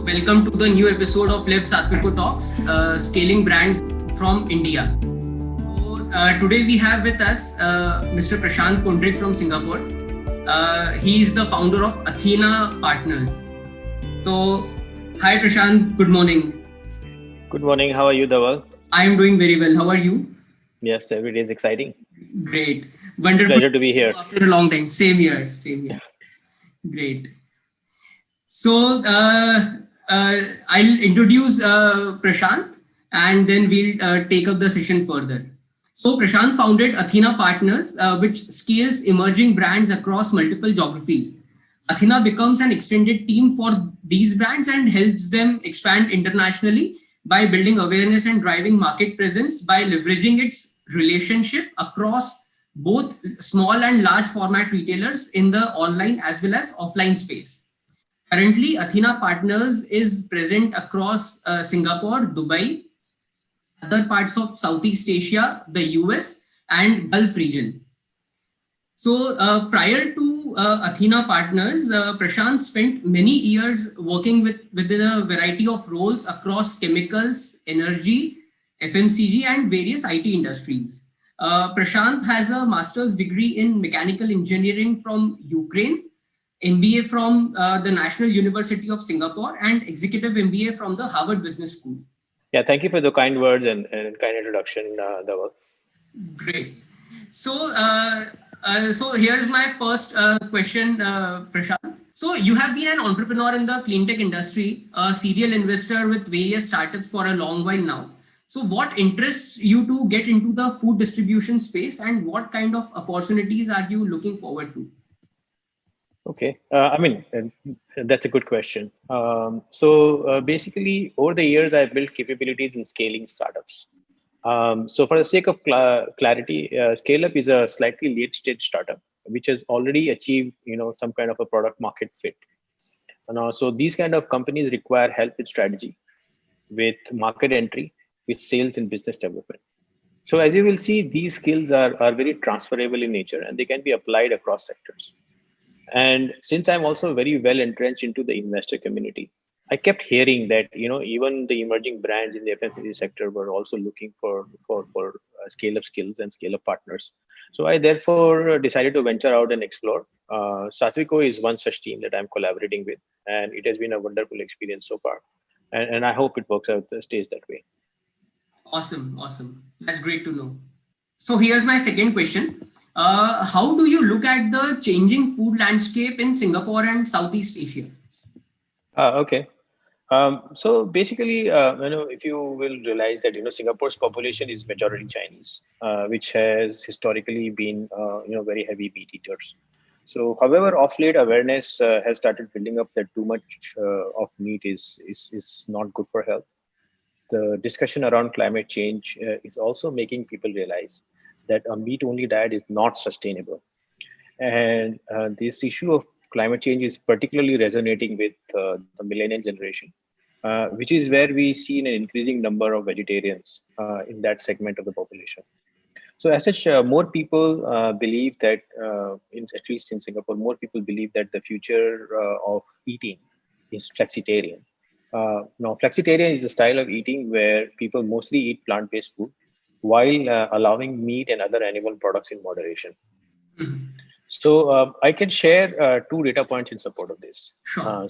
Welcome to the new episode of Liv Satviko Talks, scaling brands from India. Today we have with us Mr. Prashant Kundrik from Singapore. He is the founder of Athena Partners. So, hi Prashant, good morning. Good morning. How are you, Dhaval? I am doing very well. How are you? Yes, every day is exciting. Great. Wonderful. Pleasure to be here. After a long time. Same here. Great. So, I'll introduce Prashant and then we'll take up the session further. So, Prashant founded Athena Partners, which scales emerging brands across multiple geographies. Athena becomes an extended team for these brands and helps them expand internationally by building awareness and driving market presence by leveraging its relationship across both small and large format retailers in the online as well as offline space. Currently, Athena Partners is present across Singapore, Dubai, other parts of Southeast Asia, the US, and Gulf region. So prior to Athena Partners, Prashant spent many years working within a variety of roles across chemicals, energy, FMCG, and various IT industries. Prashant has a master's degree in mechanical engineering from Ukraine, MBA from the National University of Singapore, and executive MBA from the Harvard Business School. Yeah, thank you for the kind words and kind introduction, Dhaval. Great. So, so here's my first question, Prashant. So you have been an entrepreneur in the clean tech industry, a serial investor with various startups for a long while now. So what interests you to get into the food distribution space and what kind of opportunities are you looking forward to? Okay, that's a good question. Basically, over the years, I've built capabilities in scaling startups. So for the sake of clarity, Scale-up is a slightly late-stage startup which has already achieved, some kind of a product market fit. So these kind of companies require help with strategy, with market entry, with sales and business development. So as you will see, these skills are very transferable in nature and they can be applied across sectors. And since I'm also very well entrenched into the investor community, I kept hearing that even the emerging brands in the FMCG sector were also looking for scale up skills and scale up partners. So I therefore decided to venture out and explore. Satviko is one such team that I'm collaborating with, and it has been a wonderful experience so far. And I hope it works out, stays that way. Awesome. That's great to know. So here's my second question. How do you look at the changing food landscape in Singapore and Southeast Asia? Okay. So basically, if you will realize that, Singapore's population is majority Chinese, which has historically been, very heavy meat eaters. So, however, of late awareness has started building up that too much of meat is not good for health. The discussion around climate change is also making people realize that a meat-only diet is not sustainable. And this issue of climate change is particularly resonating with the millennial generation, which is where we see an increasing number of vegetarians in that segment of the population. So as such, more people believe that, at least in Singapore, more people believe that the future of eating is flexitarian. Now, flexitarian is the style of eating where people mostly eat plant-based food while allowing meat and other animal products in moderation. Mm-hmm. So I can share two data points in support of this. Sure.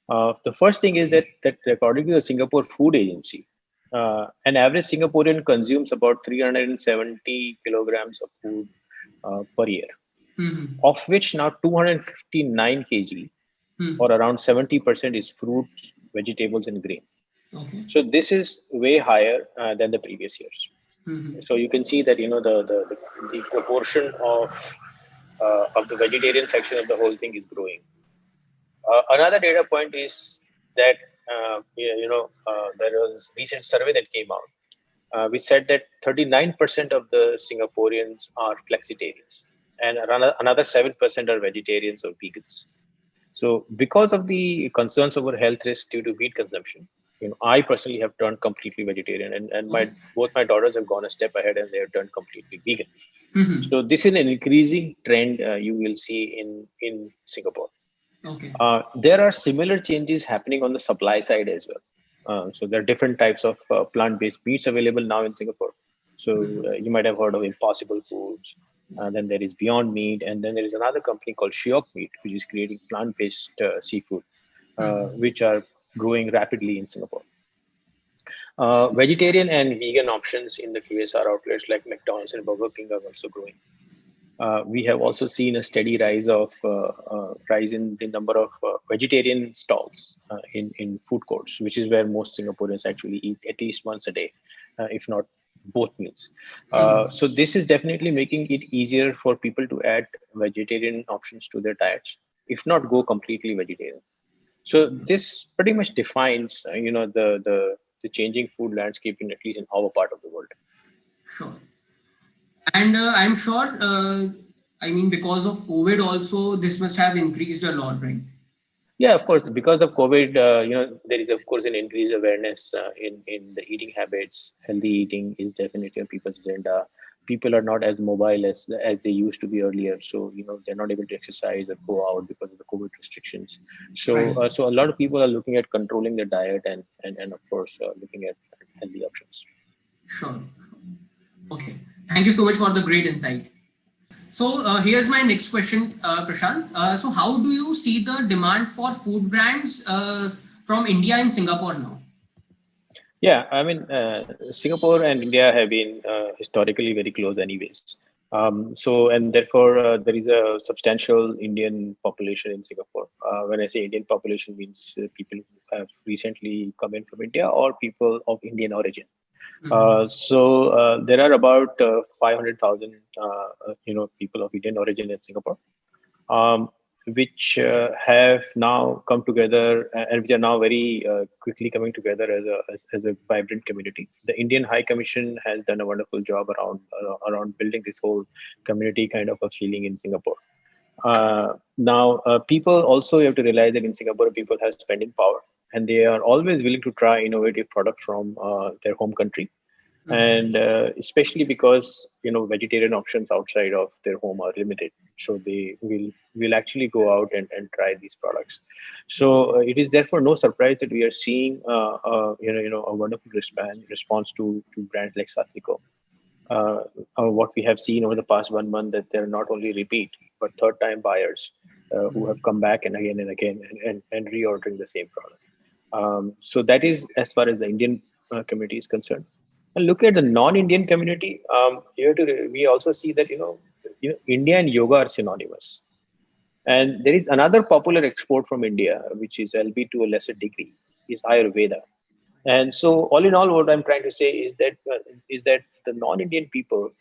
The first thing is that according to the Singapore Food Agency, an average Singaporean consumes about 370 kilograms of food per year, of which now 259 kg or around 70% is fruits, vegetables, and grain. Okay. So this is way higher than the previous years. So you can see that the proportion of the vegetarian section of the whole thing is growing. Another data point is that there was a recent survey that came out. We said that 39% of the Singaporeans are flexitarians, and another 7% are vegetarians or vegans. So, because of the concerns over health risks due to meat consumption, I personally have turned completely vegetarian, and both my daughters have gone a step ahead and they have turned completely vegan. So this is an increasing trend you will see in Singapore. Okay. There are similar changes happening on the supply side as well. So there are different types of plant-based meats available now in Singapore. So you might have heard of Impossible Foods. Then there is Beyond Meat, and then there is another company called Shiok Meat, which is creating plant-based seafood, which are growing rapidly in Singapore. Vegetarian and vegan options in the QSR outlets like McDonald's and Burger King are also growing. We have also seen a steady rise in the number of vegetarian stalls in food courts, which is where most Singaporeans actually eat at least once a day, if not both meals. So this is definitely making it easier for people to add vegetarian options to their diets, if not go completely vegetarian. So this pretty much defines, the changing food landscape in at least in our part of the world. Sure. And I'm sure, I mean, because of COVID also, this must have increased a lot, right? Yeah, of course. Because of COVID, there is of course an increased awareness in the eating habits. Healthy eating is definitely on people's agenda. People are not as mobile as they used to be earlier, so they're not able to exercise or go out because of the COVID restrictions. Right. So a lot of people are looking at controlling their diet and of course looking at healthy options. Sure. Okay. Thank you so much for the great insight. So here's my next question, Prashant. So how do you see the demand for food brands from India and Singapore now? Yeah, I mean, Singapore and India have been historically very close, anyways. And therefore, there is a substantial Indian population in Singapore. When I say Indian population, means people who have recently come in from India or people of Indian origin. There are about 500,000, people of Indian origin in Singapore, um, which have now come together and which are now very quickly coming together as a vibrant community. The Indian High Commission has done a wonderful job around building this whole community kind of a feeling in Singapore. People also have to realize that in Singapore, people have spending power and they are always willing to try innovative products from their home country, and especially because vegetarian options outside of their home are limited, so they will actually go out and try these products. So it is therefore no surprise that we are seeing a wonderful response to brands like Satviko. What we have seen over the past 1 month, that they're not only repeat but third time buyers who have come back and again and reordering the same product. So that is as far as the Indian community is concerned. And look at the non-Indian community. We also see that India and yoga are synonymous. And there is another popular export from India, which is LB to a lesser degree, is Ayurveda. And so, all in all, what I'm trying to say is that the non-Indian people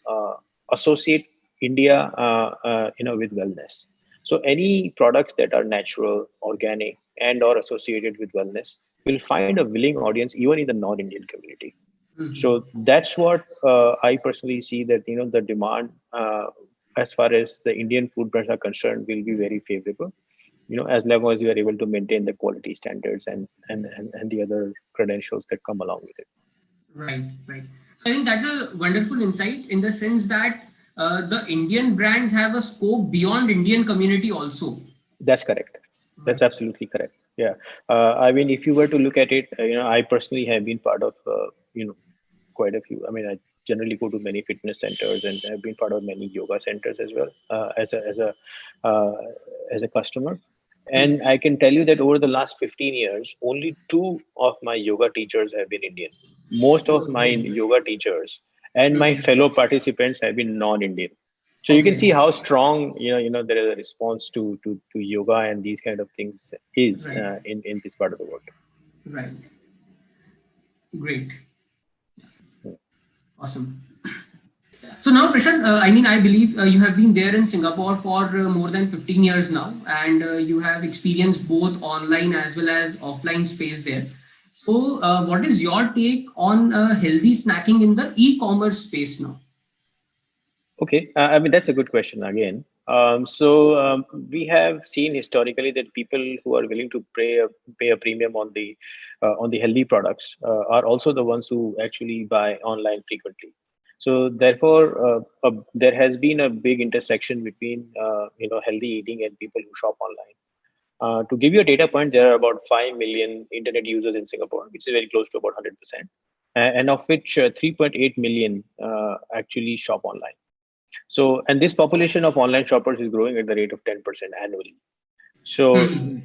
associate India, with wellness. So, any products that are natural, organic, and/or associated with wellness will find a willing audience even in the non-Indian community. So that's what I personally see, that the demand as far as the Indian food brands are concerned will be very favorable. As long as you are able to maintain the quality standards and the other credentials that come along with it. Right, right. So I think that's a wonderful insight in the sense that the Indian brands have a scope beyond Indian community also. That's correct. That's absolutely correct. Yeah. I mean, if you were to look at it, I personally have been part of, quite a few. I mean, I generally go to many fitness centers and have been part of many yoga centers as well, uh, as a customer. And I can tell you that over the last 15 years, only two of my yoga teachers have been Indian. Most of my Okay. yoga teachers and my fellow participants have been non-Indian. So you can Okay. see how strong there is a response to yoga and these kind of things is Right. in this part of the world. Right. Great. Awesome. So now, Prashant, I mean, I believe you have been there in Singapore for more than 15 years now, and you have experienced both online as well as offline space there. So, what is your take on healthy snacking in the e-commerce space now? Okay, I mean that's a good question again. So we have seen historically that people who are willing to pay a premium on the healthy products are also the ones who actually buy online frequently. So therefore, there has been a big intersection between healthy eating and people who shop online. To give you a data point, there are about 5 million internet users in Singapore, which is very close to about 100%, and of which 3.8 million actually shop online. So, and this population of online shoppers is growing at the rate of 10% annually. So,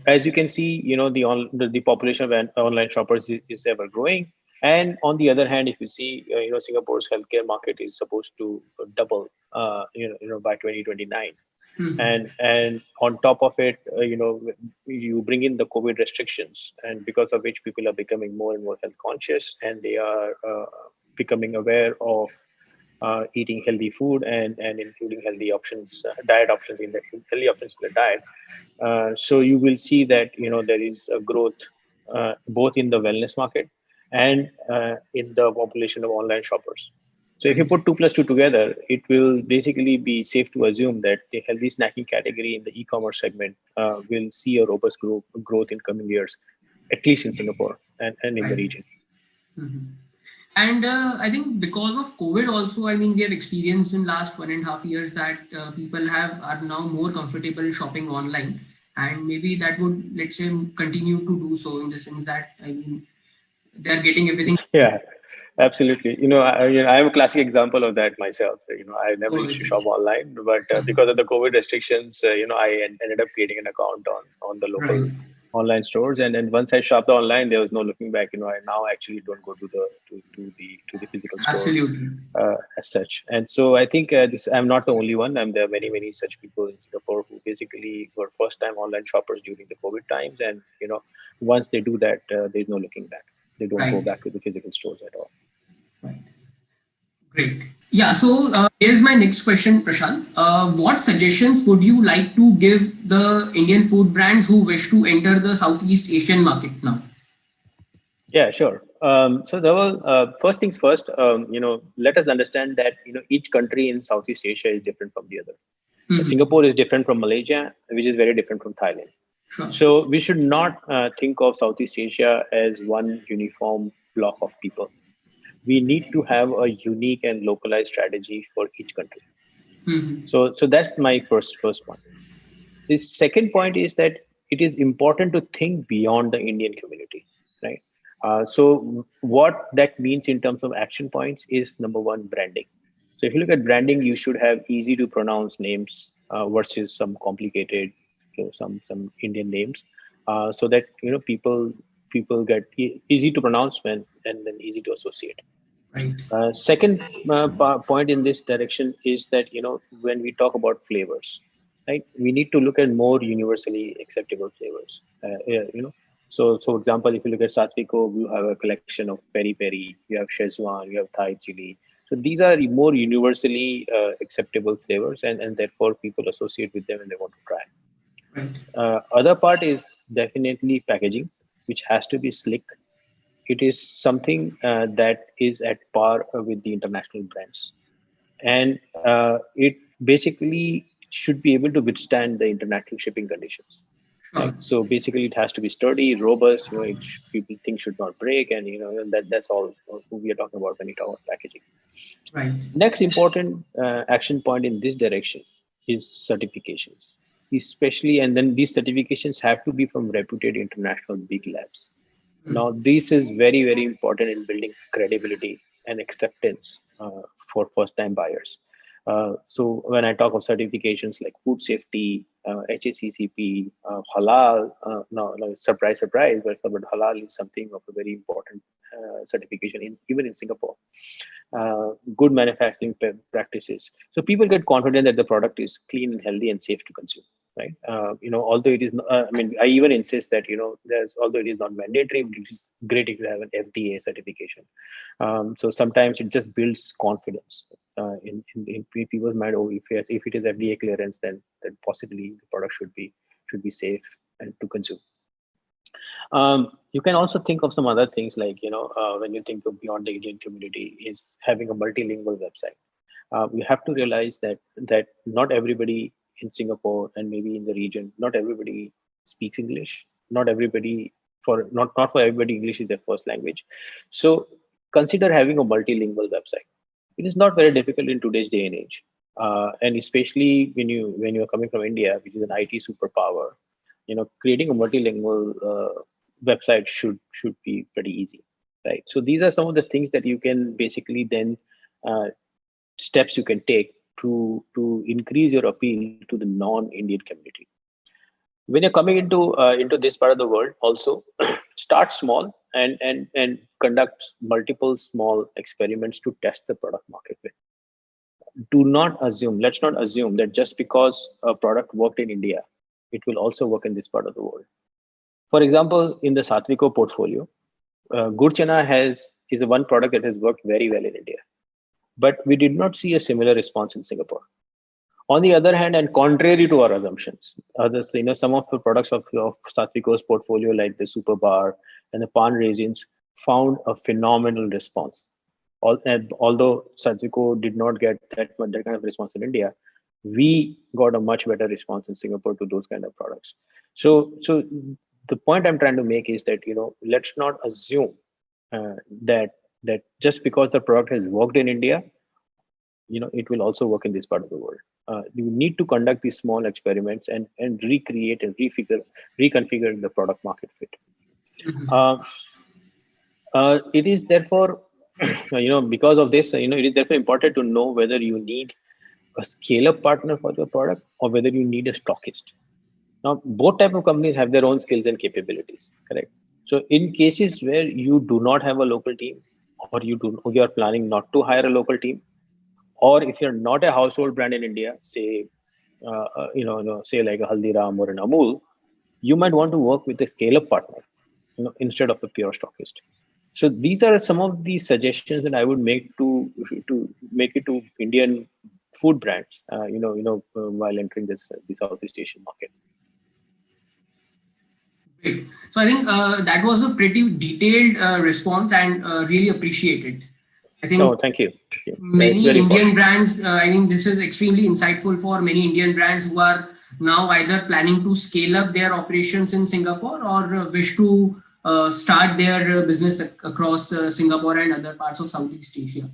as you can see, the population of online shoppers is ever growing. And on the other hand, if you see, Singapore's healthcare market is supposed to double, by 2029. And on top of it, you bring in the COVID restrictions, and because of which people are becoming more and more health conscious, and they are becoming aware of eating healthy food and including healthy options, diet options in the healthy options in the diet. So you will see that there is a growth both in the wellness market and in the population of online shoppers. So if you Right. put 2 plus 2 together, it will basically be safe to assume that the healthy snacking category in the e-commerce segment will see a robust growth in coming years, at least in Singapore and in the Right. region. And I think because of COVID also, I mean, we have experienced in last 1.5 years that people are now more comfortable shopping online, and maybe that would, let's say, continue to do so in the sense that, I mean, they're getting everything. Yeah, absolutely. I'm a classic example of that myself. I never Oh, I used to see. shop online, but because of the COVID restrictions, ended up creating an account on the local Right. online stores. And then once I shopped online, there was no looking back. I now actually don't go to the physical store Absolutely. as such. And so I think I'm not the only one. There are many such people in Singapore who basically were first time online shoppers during the COVID times. And once they do that, there's no looking back. They don't go Right. back to the physical stores at all. Right. Great. Yeah. So here's my next question, Prashant. What suggestions would you like to give the Indian food brands who wish to enter the Southeast Asian market now? Yeah, sure. So Dhaval, first things first, let us understand that each country in Southeast Asia is different from the other. Singapore is different from Malaysia, which is very different from Thailand. Sure. So we should not think of Southeast Asia as one uniform block of people. We need to have a unique and localized strategy for each country. So that's my first point. The second point is that it is important to think beyond the Indian community, right? So what that means in terms of action points is number one, branding. So if you look at branding, you should have easy to pronounce names versus some complicated, some Indian names, so that people get easy to pronounce and then easy to associate. Right. Second point in this direction is that when we talk about flavors, right, we need to look at more universally acceptable flavors. So for example, if you look at Satviko, you have a collection of peri peri, you have Szechuan, you have Thai chili. So these are more universally acceptable flavors, and therefore people associate with them and they want to try. Right. Other part is definitely packaging, which has to be slick. It is something that is at par with the international brands, and it basically should be able to withstand the international shipping conditions, Sure. right? So basically it has to be sturdy, robust, people think should not break, and that's all who we are talking about when we talk about packaging. Right. Next important action point in this direction is certifications, especially, and then these certifications have to be from reputed international big labs. Now, this is very important in building credibility and acceptance for first-time buyers. So when I talk of certifications like food safety, HACCP, halal, no, surprise, surprise, but halal is something of a very important certification even in Singapore. Good manufacturing practices. So people get confident that the product is clean and healthy and safe to consume. Right. Although it is, I even insist that, although it is not mandatory, it is great if you have an FDA certification. So sometimes it just builds confidence in people's mind. Oh, if it is FDA clearance, then possibly the product should be safe and to consume. You can also think of some other things like, when you think of beyond the Indian community, is having a multilingual website. We have to realize that not everybody in Singapore and maybe in the region, not everybody speaks English. Not for everybody, English is their first language. So consider having a multilingual website. It is not very difficult in today's day and age, and especially when you're coming from India, which is an IT superpower. creating a multilingual website should be pretty easy, right? So these are some of the things that you can basically then uh, steps you can take to increase your appeal to the non-Indian community. When you're coming into this part of the world, also start small and conduct multiple small experiments to test the product market fit. Do not assume, let's not assume that just because a product worked in India, it will also work in this part of the world. For example, in the Satviko portfolio, Gur Chana is the one product that has worked very well in India, but we did not see a similar response in Singapore. On the other hand, and contrary to our assumptions, others, some of the products of Satviko's portfolio, like the Super Bar and the Pan Resins, found a phenomenal response. And although Satviko did not get that kind of response in India, we got a much better response in Singapore to those kind of products. So the point I'm trying to make is that let's not assume that just because the product has worked in India, it will also work in this part of the world. You need to conduct these small experiments and recreate and reconfigure the product market fit. It is therefore, because of this, it is therefore important to know whether you need a scale-up partner for your product or whether you need a stockist. Now, both type of companies have their own skills and capabilities, correct? So in cases where you do not have a local team, or you are planning not to hire a local team, or if you're not a household brand in India, say, say like a Haldiram or an Amul, you might want to work with a scale-up partner, instead of a pure stockist. So these are some of the suggestions that I would make to make it to Indian food brands, while entering the Southeast Asian market. Great. So I think that was a pretty detailed response and really appreciated. I think thank you. Many Indian brands, I mean, this is extremely insightful for many Indian brands who are now either planning to scale up their operations in Singapore or wish to start their business across Singapore and other parts of Southeast Asia.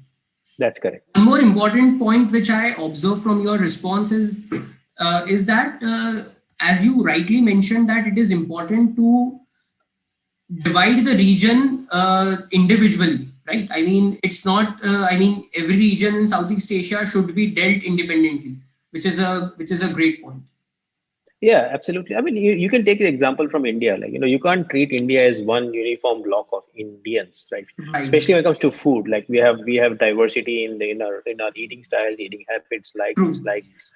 That's correct. One more important point which I observed from your response is that, as you rightly mentioned, that it is important to divide the region individually, right? I mean, it's not. Every region in Southeast Asia should be dealt independently, which is a great point. Yeah, absolutely. I mean, you can take the example from India. Like, you can't treat India as one uniform block of Indians, right? Especially when it comes to food. Like we have diversity in our eating styles, eating habits, likes, dislikes.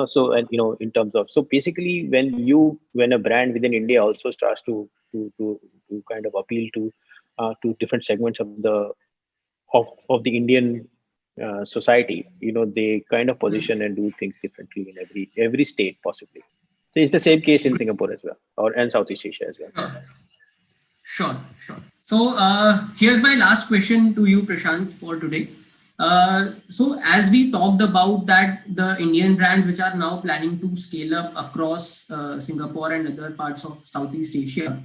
So and in terms of, so basically when a brand within India also starts to kind of appeal to different segments of the Indian society, they kind of position and do things differently in every state possibly. So it's the same case in Singapore as well, and Southeast Asia as well. Sure. So here's my last question to you, Prashant, for today. So as we talked about that, the Indian brands which are now planning to scale up across Singapore and other parts of Southeast Asia,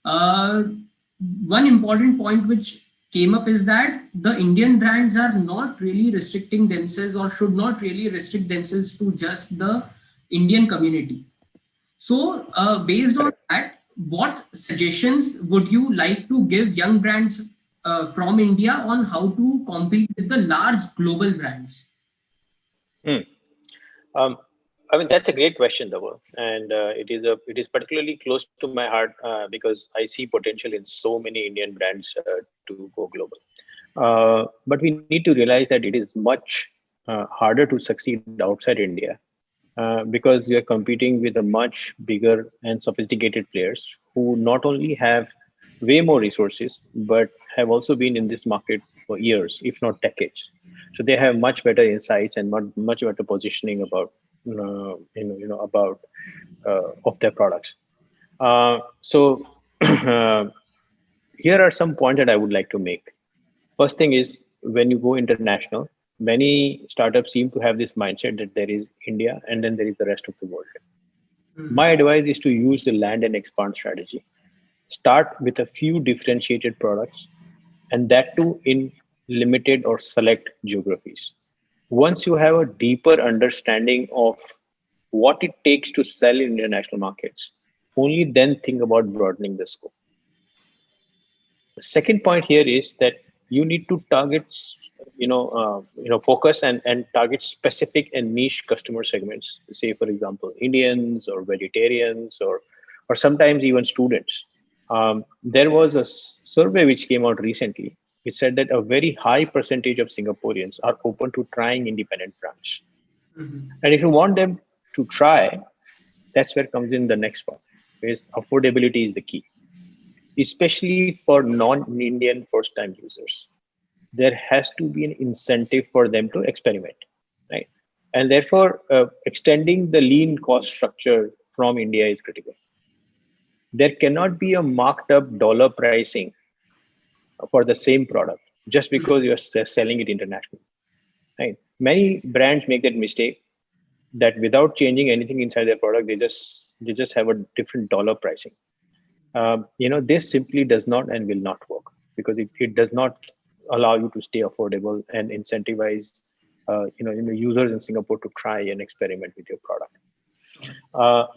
one important point which came up is that the Indian brands are not really restricting themselves or should not really restrict themselves to just the Indian community. So based on that, what suggestions would you like to give young brands from India on how to compete with the large global brands? I mean, that's a great question, Dhaval, and it is particularly close to my heart because I see potential in so many Indian brands to go global. But we need to realize that it is much harder to succeed outside India because you're competing with a much bigger and sophisticated players who not only have way more resources but have also been in this market for years, if not decades. So they have much better insights and much better positioning about of their products. So here are some points that I would like to make. First thing is, when you go international, many startups seem to have this mindset that there is India and then there is the rest of the world. My advice is to use the land and expand strategy. Start with a few differentiated products, and that too in limited or select geographies. Once you have a deeper understanding of what it takes to sell in international markets, only then think about broadening the scope. The second point here is that you need to target, focus and target specific and niche customer segments. Say, for example, Indians or vegetarians or sometimes even students. There was a survey which came out recently. It said that a very high percentage of Singaporeans are open to trying independent brands. And if you want them to try, that's where comes in the next part, is affordability is the key, especially for non-Indian first-time users. There has to be an incentive for them to experiment, right? And therefore, extending the lean cost structure from India is critical. There cannot be a marked up dollar pricing for the same product just because you're selling it internationally, right? Many brands make that mistake that without changing anything inside their product, they just have a different dollar pricing. This simply does not and will not work because it does not allow you to stay affordable and incentivize users in Singapore to try and experiment with your product.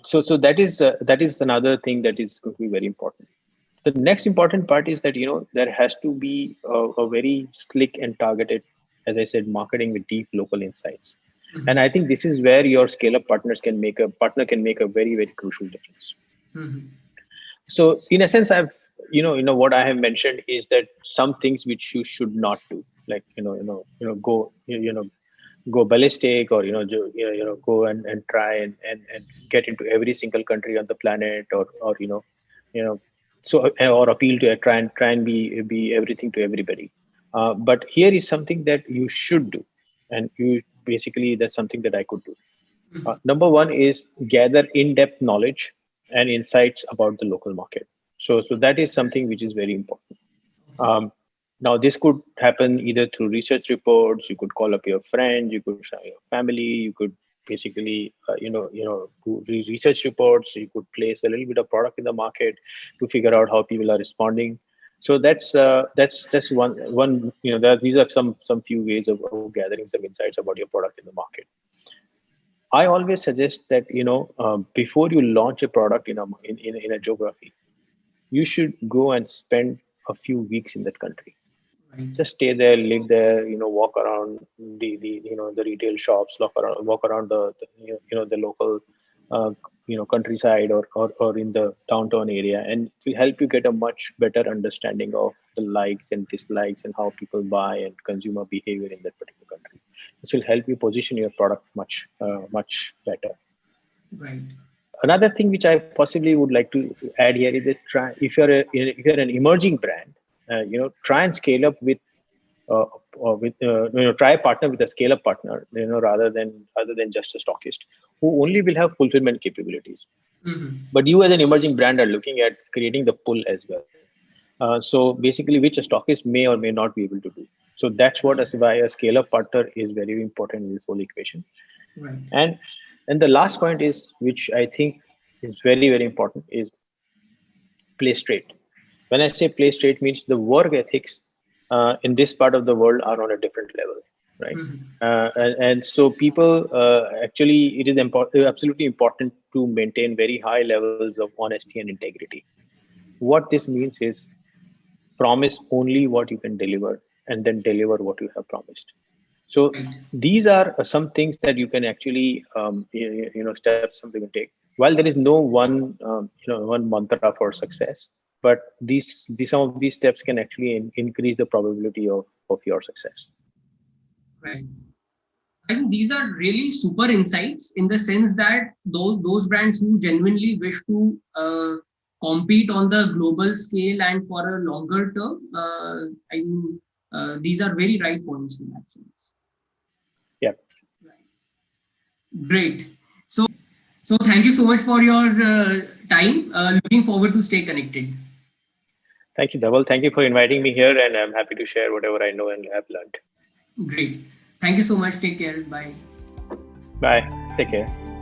So that is another thing that is going to be very important. The next important part is that there has to be a very slick and targeted, as I said, marketing with deep local insights. And I think this is where your scale up can make a very, very crucial difference. So in a sense, what I have mentioned is that some things which you should not do, like go ballistic, or go and try and get into every single country on the planet, or you know so or appeal to try and be everything to everybody. But here is something that you should do, and that's something that I could do. Number one is gather in-depth knowledge and insights about the local market. So that is something which is very important. Now, this could happen either through research reports. You could call up your friends, you could show your family, you could basically, do research reports. You could place a little bit of product in the market to figure out how people are responding. So that's one. These are some few ways of gathering some insights about your product in the market. I always suggest that before you launch a product in a geography, you should go and spend a few weeks in that country. Right. Just stay there, live there, walk around the retail shops, walk around the local countryside, or in the downtown area, and it will help you get a much better understanding of the likes and dislikes and how people buy and consumer behavior in that particular country. This will help you position your product much better. Right. Another thing which I possibly would like to add here is that if you're an emerging brand, try and scale up try a partner with a scale up partner, rather than just a stockist who only will have fulfillment capabilities. But you as an emerging brand are looking at creating the pull as well. So basically, which a stockist may or may not be able to do. So that's why a scale up partner is very important in this whole equation. Right. And the last point is, which I think is very, very important, is play straight. When I say play straight, means the work ethics in this part of the world are on a different level, right? And so people actually, it is absolutely important to maintain very high levels of honesty and integrity. What this means is promise only what you can deliver, and then deliver what you have promised. So these are some things that you can actually, steps something to take. While there is no one mantra for success, but some of these steps can actually increase the probability of your success. Right. I think these are really super insights, in the sense that those brands who genuinely wish to compete on the global scale and for a longer term, I mean, these are very right points in that sense. Yeah. Great. So thank you so much for your time. Looking forward to stay connected. Thank you, Dhaval. Thank you for inviting me here, and I'm happy to share whatever I know and have learned. Great. Thank you so much. Take care. Bye. Bye. Take care.